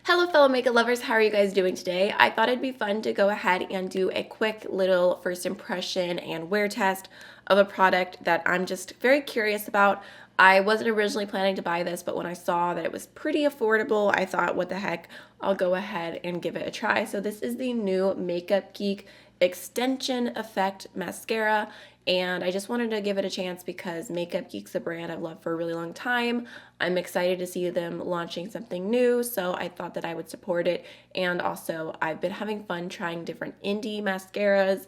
Hello fellow makeup lovers, how are you guys doing today? I thought it'd be fun to go ahead and do a quick little first impression and wear test of a product that I'm just very curious about. I wasn't originally planning to buy this, but when I saw that it was pretty affordable, I thought, what the heck, I'll go ahead and give it a try. So this is the new Makeup Geek Extension Effect Mascara, and I just wanted to give it a chance because Makeup Geek's a brand I've loved for a really long time. I'm excited to see them launching something new, so I thought that I would support it. And also, I've been having fun trying different indie mascaras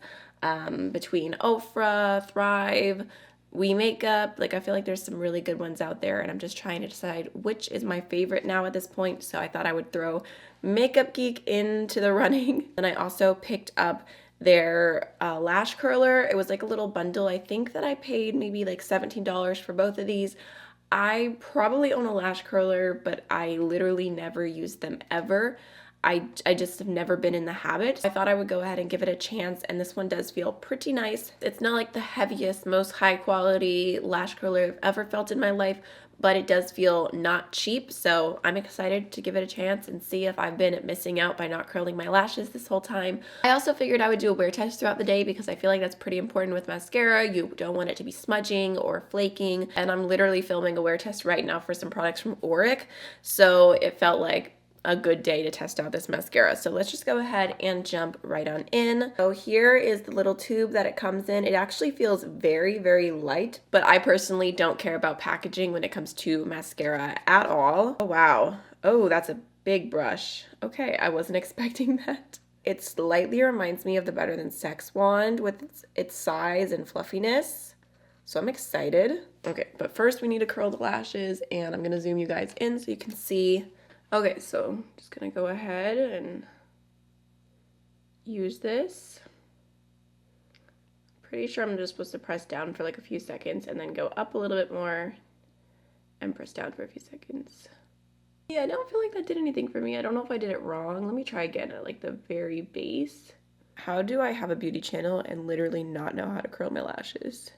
between Ofra, Thrive, We Makeup. Like, I feel like there's some really good ones out there, and I'm just trying to decide which is my favorite now at this point. So I thought I would throw Makeup Geek into the running. And I also picked up their lash curler. It was like a little bundle. I think that I paid maybe like $17 for both of these. I probably own a lash curler, but I literally never use them ever. I just have never been in the habit. I thought I would go ahead and give it a chance, and this one does feel pretty nice. It's not like the heaviest, most high quality lash curler I've ever felt in my life, but it does feel not cheap, so I'm excited to give it a chance and see if I've been missing out by not curling my lashes this whole time. I also figured I would do a wear test throughout the day because I feel like that's pretty important with mascara. You don't want it to be smudging or flaking, and I'm literally filming a wear test right now for some products from Auric, so it felt like a good day to test out this mascara. So let's just go ahead and jump right on in. So here is the little tube that it comes in. It actually feels very, very light, but I personally don't care about packaging when it comes to mascara at all. Oh, wow. Oh, that's a big brush. Okay, I wasn't expecting that. It slightly reminds me of the Better Than Sex wand with its size and fluffiness. So I'm excited. Okay, but first we need to curl the lashes, and I'm gonna zoom you guys in so you can see. Okay, so I'm just gonna go ahead and use this. Pretty sure I'm just supposed to press down for like a few seconds and then go up a little bit more and press down for a few seconds. Yeah, I don't feel like that did anything for me. I don't know if I did it wrong. Let me try again at like the very base. How do I have a beauty channel and literally not know how to curl my lashes?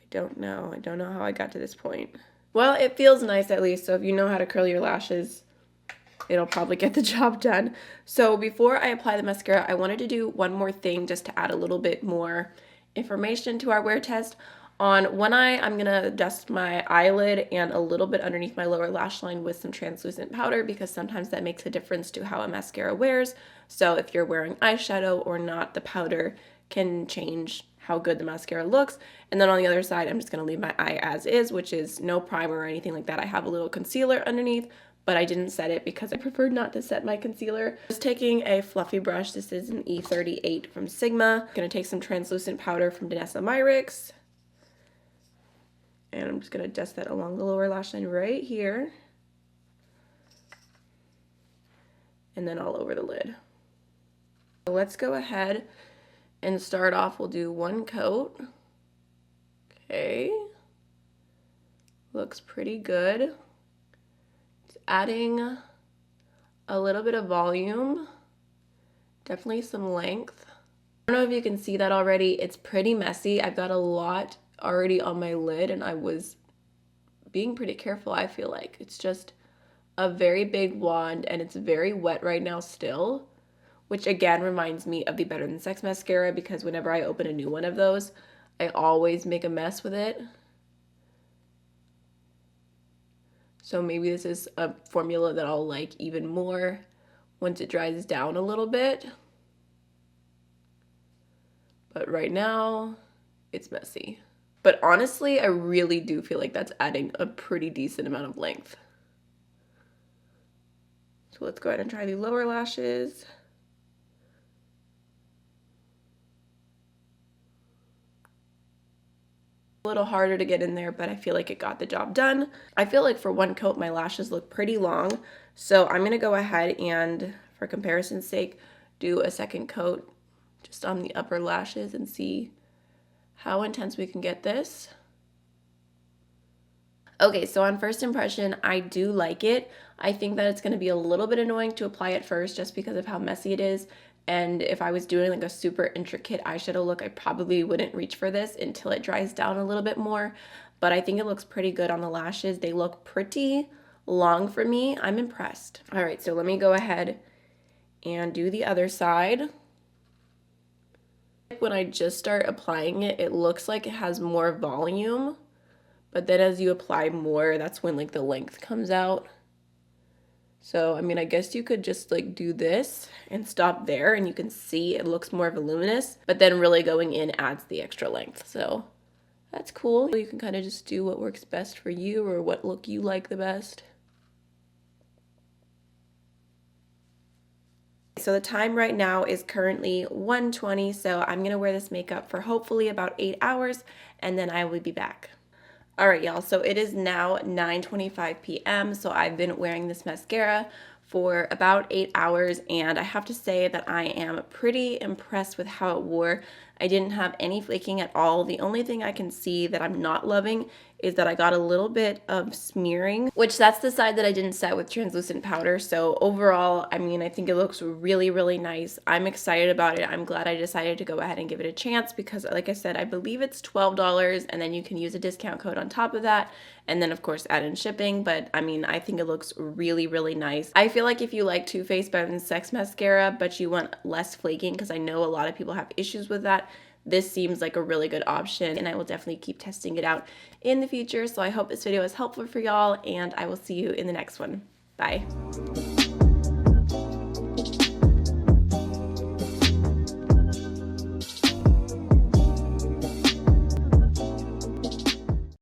I don't know. I don't know how I got to this point. Well, it feels nice at least, so if you know how to curl your lashes, it'll probably get the job done. So before I apply the mascara, I wanted to do one more thing just to add a little bit more information to our wear test. On one eye, I'm gonna dust my eyelid and a little bit underneath my lower lash line with some translucent powder because sometimes that makes a difference to how a mascara wears. So if you're wearing eyeshadow or not, the powder can change how good the mascara looks. And then on the other side, I'm just gonna leave my eye as is, which is no primer or anything like that. I have a little concealer underneath, but I didn't set it because I preferred not to set my concealer. Just taking a fluffy brush. This is an E38 from Sigma. I'm gonna take some translucent powder from Danessa Myricks. And I'm just gonna dust that along the lower lash line right here. And then all over the lid. So let's go ahead and start off. We'll do one coat. Okay. Looks pretty good. It's adding a little bit of volume. Definitely some length. I don't know if you can see that already. It's pretty messy. I've got a lot already on my lid, and I was being pretty careful, I feel like. It's just a very big wand, and it's very wet right now still, which again reminds me of the Better Than Sex mascara because whenever I open a new one of those, I always make a mess with it. So maybe this is a formula that I'll like even more once it dries down a little bit. But right now, it's messy. But honestly, I really do feel like that's adding a pretty decent amount of length. So let's go ahead and try the lower lashes. A little harder to get in there, but I feel like it got the job done. I feel like for one coat, my lashes look pretty long. So I'm gonna go ahead and, for comparison's sake, do a second coat just on the upper lashes and see how intense we can get this. Okay, so on first impression, I do like it. I think that it's gonna be a little bit annoying to apply at first just because of how messy it is. And if I was doing like a super intricate eyeshadow look, I probably wouldn't reach for this until it dries down a little bit more. But I think it looks pretty good on the lashes. They look pretty long for me. I'm impressed. All right, so let me go ahead and do the other side. When I just start applying it, it looks like it has more volume, but then as you apply more, that's when like the length comes out. So, I mean, I guess you could just like do this and stop there and you can see it looks more voluminous, but then really going in adds the extra length. So that's cool. You can kind of just do what works best for you or what look you like the best. So the time right now is currently 1:20, so I'm gonna wear this makeup for hopefully about 8 hours and then I will be back. All right, y'all, so it is now 9:25 p.m. So I've been wearing this mascara for about 8 hours and I have to say that I am pretty impressed with how it wore. I didn't have any flaking at all. The only thing I can see that I'm not loving is that I got a little bit of smearing, which that's the side that I didn't set with translucent powder. So overall, I mean, I think it looks really, really nice. I'm excited about it. I'm glad I decided to go ahead and give it a chance because like I said, I believe it's $12 and then you can use a discount code on top of that. And then of course add in shipping, but I mean, I think it looks really, really nice. I feel like if you like Too Faced Better Than Sex mascara, but you want less flaking, because I know a lot of people have issues with that, this seems like a really good option and I will definitely keep testing it out in the future. So I hope this video is helpful for y'all and I will see you in the next one. Bye.